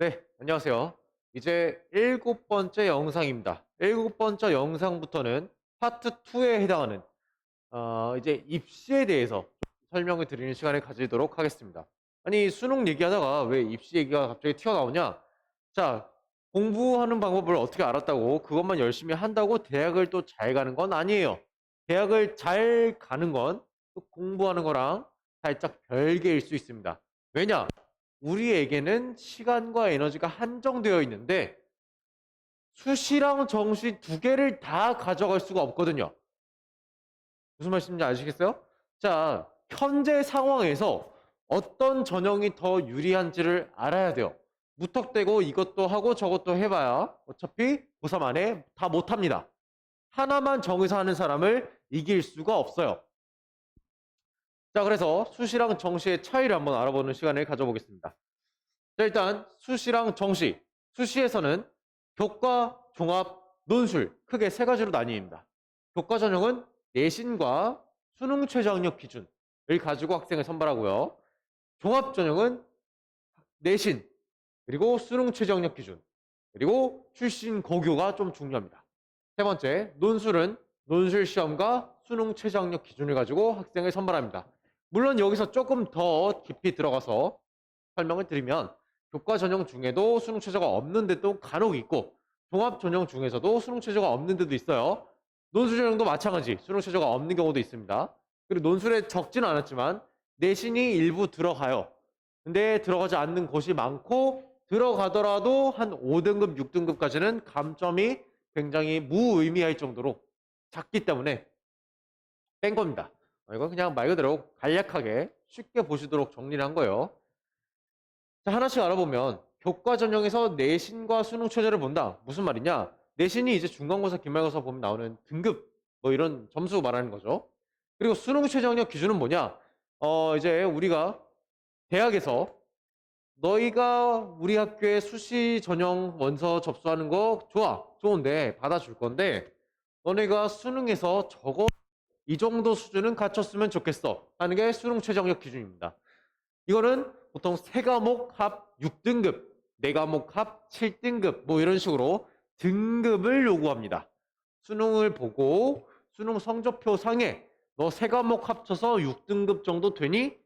네, 안녕하세요. 이제 7번째 영상입니다. 7번째 영상부터는 파트 2에 해당하는 이제 입시에 대해서 설명을 드리는 시간을 가지도록 하겠습니다. 아니, 수능 얘기하다가 왜 입시 얘기가 갑자기 튀어나오냐? 자, 공부하는 방법을 어떻게 알았다고 그것만 열심히 한다고 대학을 또 잘 가는 건 아니에요. 대학을 잘 가는 건 또 공부하는 거랑 살짝 별개일 수 있습니다. 왜냐? 우리에게는 시간과 에너지가 한정되어 있는데 수시랑 정시 두 개를 다 가져갈 수가 없거든요. 무슨 말씀인지 아시겠어요? 자, 현재 상황에서 어떤 전형이 더 유리한지를 알아야 돼요. 무턱대고 이것도 하고 저것도 해봐야 어차피 고3 안에 다 못합니다. 하나만 정해서 하는 사람을 이길 수가 없어요. 자, 그래서 수시랑 정시의 차이를 한번 알아보는 시간을 가져보겠습니다. 자, 일단 수시랑 정시. 수시에서는 교과, 종합, 논술 크게 세 가지로 나뉩니다. 교과 전형은 내신과 수능 최저학력 기준을 가지고 학생을 선발하고요. 종합 전형은 내신, 그리고 수능 최저학력 기준, 그리고 출신 고교가 좀 중요합니다. 세 번째, 논술은 논술 시험과 수능 최저학력 기준을 가지고 학생을 선발합니다. 물론 여기서 조금 더 깊이 들어가서 설명을 드리면 교과 전형 중에도 수능 최저가 없는 데도 간혹 있고 종합 전형 중에서도 수능 최저가 없는 데도 있어요. 논술 전형도 마찬가지 수능 최저가 없는 경우도 있습니다. 그리고 논술에 적지는 않았지만 내신이 일부 들어가요. 근데 들어가지 않는 곳이 많고 들어가더라도 한 5등급, 6등급까지는 감점이 굉장히 무의미할 정도로 작기 때문에 뺀 겁니다. 이건 그냥 말 그대로 간략하게 쉽게 보시도록 정리를 한 거예요. 자, 하나씩 알아보면 교과 전형에서 내신과 수능 최저를 본다. 무슨 말이냐? 내신이 이제 중간고사, 기말고사 보면 나오는 등급 뭐 이런 점수 말하는 거죠. 그리고 수능 최저학력 기준은 뭐냐? 이제 우리가 대학에서 너희가 우리 학교에 수시 전형 원서 접수하는 거 좋아. 좋은데 받아줄 건데 너네가 수능에서 저거 이 정도 수준은 갖췄으면 좋겠어 하는 게 수능 최저학력 기준입니다. 이거는 보통 3과목 합 6등급, 4과목 합 7등급 뭐 이런 식으로 등급을 요구합니다. 수능을 보고 수능 성적표 상에 너 3과목 합쳐서 6등급 정도 되니?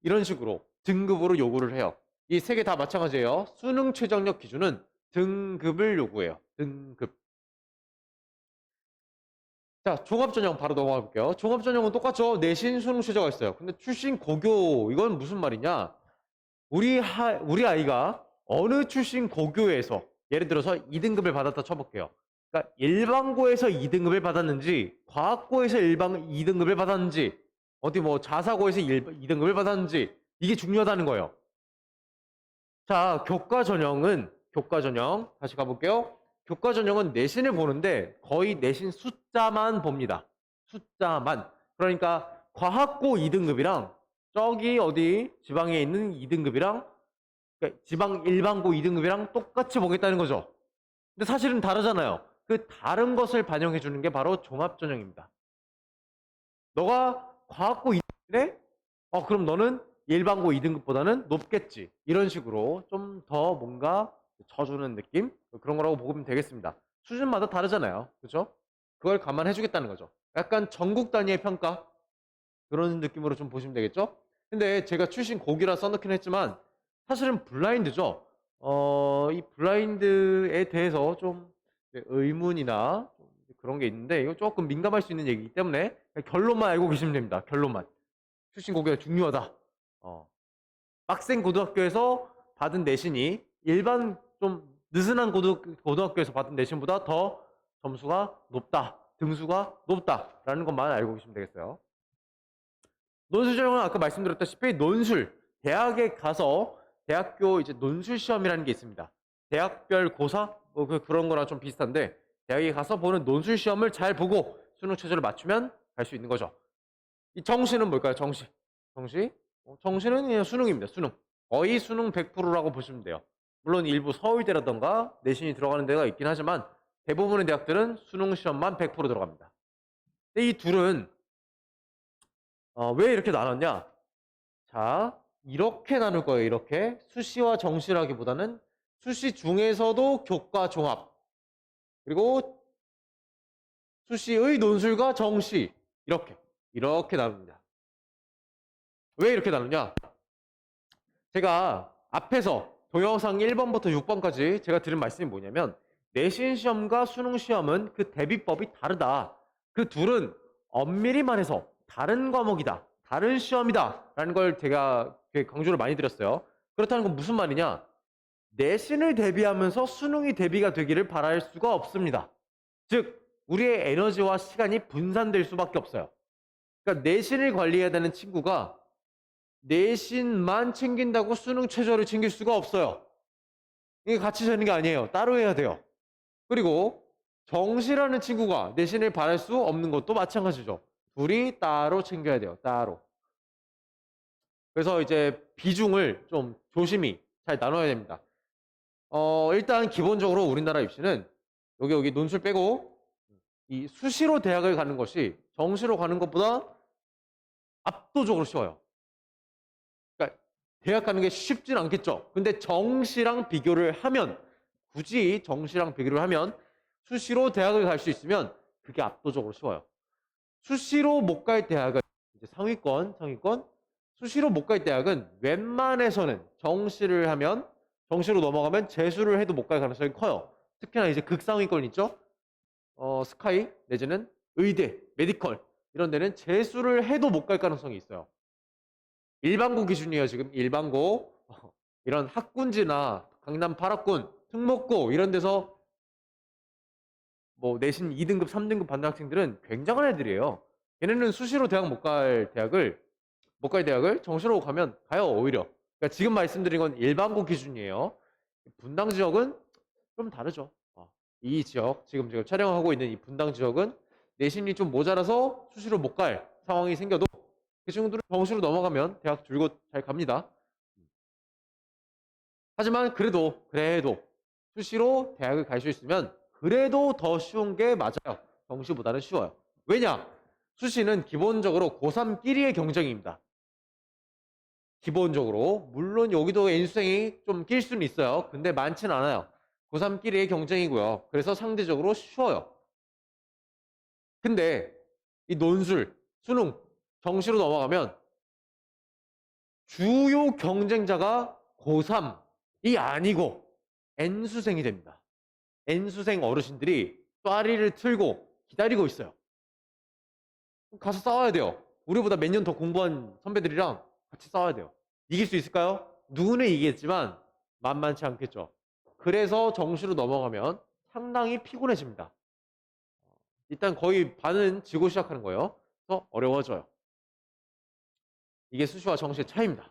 이런 식으로 등급으로 요구를 해요. 이 세 개 다 마찬가지예요. 수능 최저학력 기준은 등급을 요구해요. 등급. 자, 종합전형 바로 넘어가 볼게요. 종합전형은 똑같죠. 내신 수능 최저가 있어요. 근데 출신 고교 이건 무슨 말이냐? 우리 아이가 어느 출신 고교에서 예를 들어서 2등급을 받았다 쳐볼게요. 그러니까 일반고에서 2등급을 받았는지 과학고에서 2등급을 받았는지 어디 뭐 자사고에서 2등급을 받았는지 이게 중요하다는 거예요. 자, 교과 전형 다시 가볼게요. 교과 전형은 내신을 보는데 거의 내신 숫자만 봅니다. 숫자만. 그러니까 과학고 2등급이랑 저기 어디 지방에 있는 2등급이랑 지방 일반고 2등급이랑 똑같이 보겠다는 거죠. 근데 사실은 다르잖아요. 그 다른 것을 반영해 주는 게 바로 종합전형입니다. 너가 과학고 2등급이래? 그럼 너는 일반고 2등급보다는 높겠지. 이런 식으로 좀 더 뭔가 져주는 느낌? 그런 거라고 보면 되겠습니다. 수준마다 다르잖아요. 그죠? 그걸 감안해 주겠다는 거죠. 약간 전국 단위의 평가? 그런 느낌으로 좀 보시면 되겠죠? 근데 제가 출신 고기라 써놓긴 했지만 사실은 블라인드죠. 이 블라인드에 대해서 좀 의문이나 그런 게 있는데 이거 조금 민감할 수 있는 얘기이기 때문에 결론만 알고 계시면 됩니다. 결론만. 출신 고기가 중요하다. 빡센 고등학교에서 받은 내신이 일반 좀 느슨한 고등학교에서 받은 내신보다 더 점수가 높다. 등수가 높다라는 것만 알고 계시면 되겠어요. 논술 전형은 아까 말씀드렸다시피 논술, 대학에 가서 대학교 이제 논술 시험이라는 게 있습니다. 대학별 고사 뭐 그런 거랑 좀 비슷한데 대학에 가서 보는 논술 시험을 잘 보고 수능 최저를 맞추면 갈 수 있는 거죠. 이 정시는 뭘까요? 정시. 정시는 그냥 수능입니다. 수능. 거의 수능 100%라고 보시면 돼요. 물론 일부 서울대라던가 내신이 들어가는 데가 있긴 하지만 대부분의 대학들은 수능 시험만 100% 들어갑니다. 근데 이 둘은 왜 이렇게 나눴냐? 자, 이렇게 나눌 거예요. 이렇게 수시와 정시라기보다는 수시 중에서도 교과 종합, 그리고 수시의 논술과 정시, 이렇게 나눕니다. 왜 이렇게 나누냐? 제가 앞에서 동영상 1번부터 6번까지 제가 드린 말씀이 뭐냐면, 내신 시험과 수능 시험은 그 대비법이 다르다. 그 둘은 엄밀히 말해서 다른 과목이다. 다른 시험이다. 라는 걸 제가 강조를 많이 드렸어요. 그렇다는 건 무슨 말이냐? 내신을 대비하면서 수능이 대비가 되기를 바랄 수가 없습니다. 즉, 우리의 에너지와 시간이 분산될 수밖에 없어요. 그러니까 내신을 관리해야 되는 친구가 내신만 챙긴다고 수능 최저를 챙길 수가 없어요. 이게 같이 되는 게 아니에요. 따로 해야 돼요. 그리고 정시라는 친구가 내신을 바랄 수 없는 것도 마찬가지죠. 둘이 따로 챙겨야 돼요. 따로. 그래서 이제 비중을 좀 조심히 잘 나눠야 됩니다. 일단 기본적으로 우리나라 입시는 여기 논술 빼고 이 수시로 대학을 가는 것이 정시로 가는 것보다 압도적으로 쉬워요. 그러니까 대학 가는 게 쉽진 않겠죠. 근데 정시랑 비교를 하면, 굳이 정시랑 비교를 하면 수시로 대학을 갈 수 있으면 그게 압도적으로 쉬워요. 수시로 못 갈 대학은 이제 상위권 수시로 못 갈 대학은 웬만해서는 정시로 넘어가면 재수를 해도 못 갈 가능성이 커요. 특히나 이제 극상위권 있죠. 스카이 내지는 의대, 메디컬 이런 데는 재수를 해도 못 갈 가능성이 있어요. 일반고 기준이에요. 지금 일반고 이런 학군지나 강남 8학군, 특목고 이런 데서 뭐 내신 2등급, 3등급 받는 학생들은 굉장한 애들이에요. 얘네는 수시로 대학 못 갈 대학을 정시로 가면 가요. 오히려. 그러니까 지금 말씀드린 건 일반고 기준이에요. 분당 지역은 좀 다르죠. 이 지역, 지금 제가 촬영하고 있는 이 분당 지역은 내신이 좀 모자라서 수시로 못 갈 상황이 생겨도 그 친구들은 정시로 넘어가면 대학 줄곧 잘 갑니다. 하지만 그래도 수시로 대학을 갈 수 있으면 그래도 더 쉬운 게 맞아요. 정시보다는 쉬워요. 왜냐? 수시는 기본적으로 고3끼리의 경쟁입니다. 기본적으로. 물론 여기도 N수생이 좀 낄 수는 있어요. 근데 많진 않아요. 고3끼리의 경쟁이고요. 그래서 상대적으로 쉬워요. 근데 이 논술, 수능, 정시로 넘어가면 주요 경쟁자가 고3이 아니고 N수생이 됩니다. N수생 어르신들이 꽈리를 틀고 기다리고 있어요. 가서 싸워야 돼요. 우리보다 몇 년 더 공부한 선배들이랑 같이 싸워야 돼요. 이길 수 있을까요? 누구는 이기겠지만 만만치 않겠죠. 그래서 정시로 넘어가면 상당히 피곤해집니다. 일단 거의 반은 지고 시작하는 거예요. 그래서 어려워져요. 이게 수시와 정시의 차이입니다.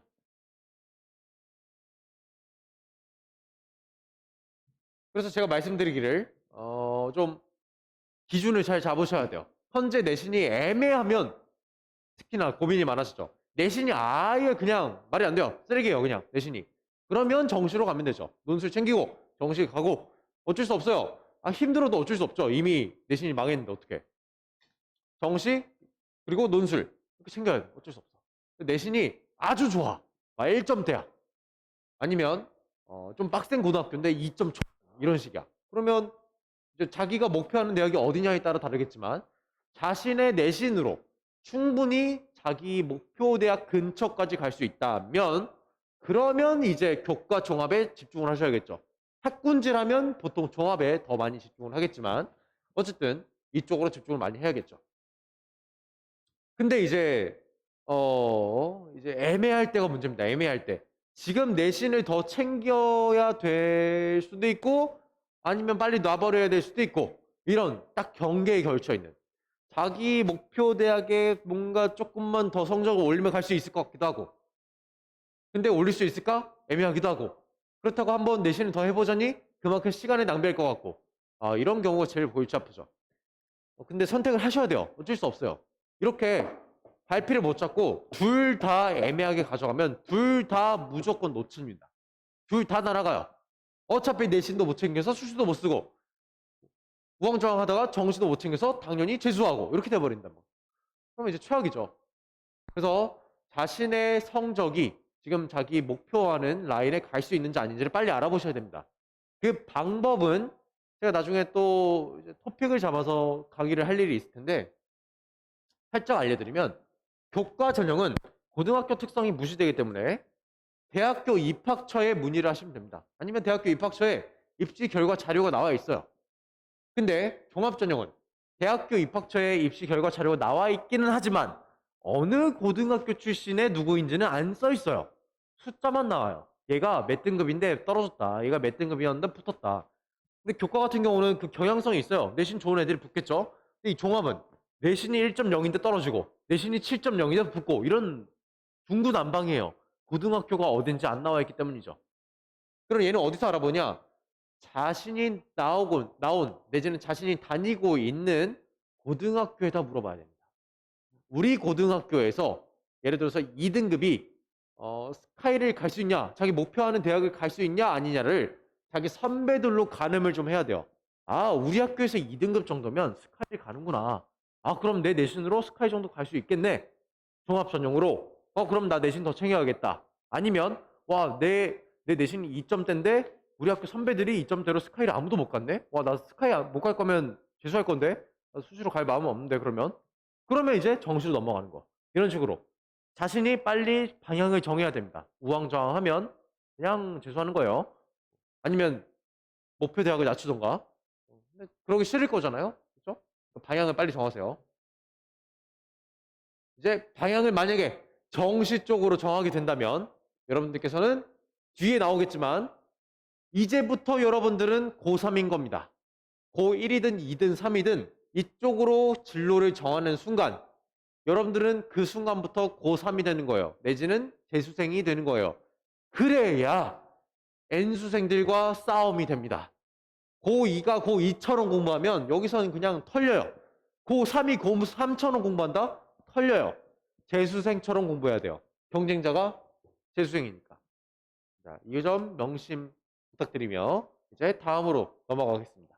그래서 제가 말씀드리기를 좀 기준을 잘 잡으셔야 돼요. 현재 내신이 애매하면 특히나 고민이 많아지죠. 내신이 아예 그냥 말이 안 돼요. 쓰레기예요, 그냥 내신이. 그러면 정시로 가면 되죠. 논술 챙기고 정시 가고 어쩔 수 없어요. 힘들어도 어쩔 수 없죠. 이미 내신이 망했는데 어떻게? 정시 그리고 논술 이렇게 챙겨야 돼. 어쩔 수 없어. 내신이 아주 좋아. 1점 대학 아니면 좀 빡센 고등학교인데 2점 초 이런 식이야. 그러면 이제 자기가 목표하는 대학이 어디냐에 따라 다르겠지만 자신의 내신으로 충분히 자기 목표 대학 근처까지 갈 수 있다면 그러면 이제 교과 종합에 집중을 하셔야겠죠. 학군지라면 보통 종합에 더 많이 집중을 하겠지만 어쨌든 이쪽으로 집중을 많이 해야겠죠. 근데 이제 애매할 때가 문제입니다. 애매할 때. 지금 내신을 더 챙겨야 될 수도 있고 아니면 빨리 놔버려야 될 수도 있고 이런 딱 경계에 걸쳐 있는 자기 목표 대학에 뭔가 조금만 더 성적을 올리면 갈 수 있을 것 같기도 하고 근데 올릴 수 있을까? 애매하기도 하고 그렇다고 한번 내신을 더 해보자니 그만큼 시간을 낭비할 것 같고 이런 경우가 제일 골치 아프죠. 근데 선택을 하셔야 돼요. 어쩔 수 없어요. 이렇게 발피를 못 잡고 둘 다 애매하게 가져가면 둘 다 무조건 놓칩니다. 둘 다 날아가요. 어차피 내신도 못 챙겨서 수시도 못 쓰고 우왕좌왕 하다가 정시도 못 챙겨서 당연히 재수하고 이렇게 돼버린다. 그러면 이제 최악이죠. 그래서 자신의 성적이 지금 자기 목표하는 라인에 갈 수 있는지 아닌지를 빨리 알아보셔야 됩니다. 그 방법은 제가 나중에 또 이제 토픽을 잡아서 강의를 할 일이 있을 텐데 살짝 알려드리면 교과 전형은 고등학교 특성이 무시되기 때문에 대학교 입학처에 문의를 하시면 됩니다. 아니면 대학교 입학처에 입시 결과 자료가 나와 있어요. 근데 종합전형은 대학교 입학처에 입시 결과 자료가 나와 있기는 하지만 어느 고등학교 출신의 누구인지는 안 써 있어요. 숫자만 나와요. 얘가 몇 등급인데 떨어졌다. 얘가 몇 등급이었는데 붙었다. 근데 교과 같은 경우는 그 경향성이 있어요. 내신 좋은 애들이 붙겠죠. 근데 이 종합은 내신이 1.0인데 떨어지고 내신이 7.0인데 붙고 이런 중구난방이에요. 고등학교가 어딘지 안 나와 있기 때문이죠. 그럼 얘는 어디서 알아보냐? 자신이 나온 내지는 자신이 다니고 있는 고등학교에다 물어봐야 됩니다. 우리 고등학교에서 예를 들어서 2등급이 스카이를 갈 수 있냐, 자기 목표하는 대학을 갈 수 있냐 아니냐를 자기 선배들로 가늠을 좀 해야 돼요. 아, 우리 학교에서 2등급 정도면 스카이를 가는구나. 아, 그럼 내 내신으로 스카이 정도 갈 수 있겠네. 종합전형으로. 그럼 나 내신 더 챙겨야겠다. 아니면 와, 내 내신이 2점대인데 우리 학교 선배들이 2점대로 스카이를 아무도 못 갔네. 와, 나 스카이 못 갈 거면 재수할 건데. 나 수시로 갈 마음은 없는데 그러면 이제 정시로 넘어가는 거. 이런 식으로 자신이 빨리 방향을 정해야 됩니다. 우왕좌왕하면 그냥 재수하는 거예요. 아니면 목표 대학을 낮추던가. 근데 그러기 싫을 거잖아요. 그렇죠? 방향을 빨리 정하세요. 이제 방향을 만약에 정시 쪽으로 정하게 된다면 여러분들께서는 뒤에 나오겠지만 이제부터 여러분들은 고3인 겁니다. 고1이든 2든 3이든 이쪽으로 진로를 정하는 순간 여러분들은 그 순간부터 고3이 되는 거예요. 내지는 재수생이 되는 거예요. 그래야 N수생들과 싸움이 됩니다. 고2가 고2처럼 공부하면 여기서는 그냥 털려요. 고3이 고3처럼 공부한다? 털려요. 재수생처럼 공부해야 돼요. 경쟁자가 재수생이니까. 자, 이 점 명심 부탁드리며 이제 다음으로 넘어가겠습니다.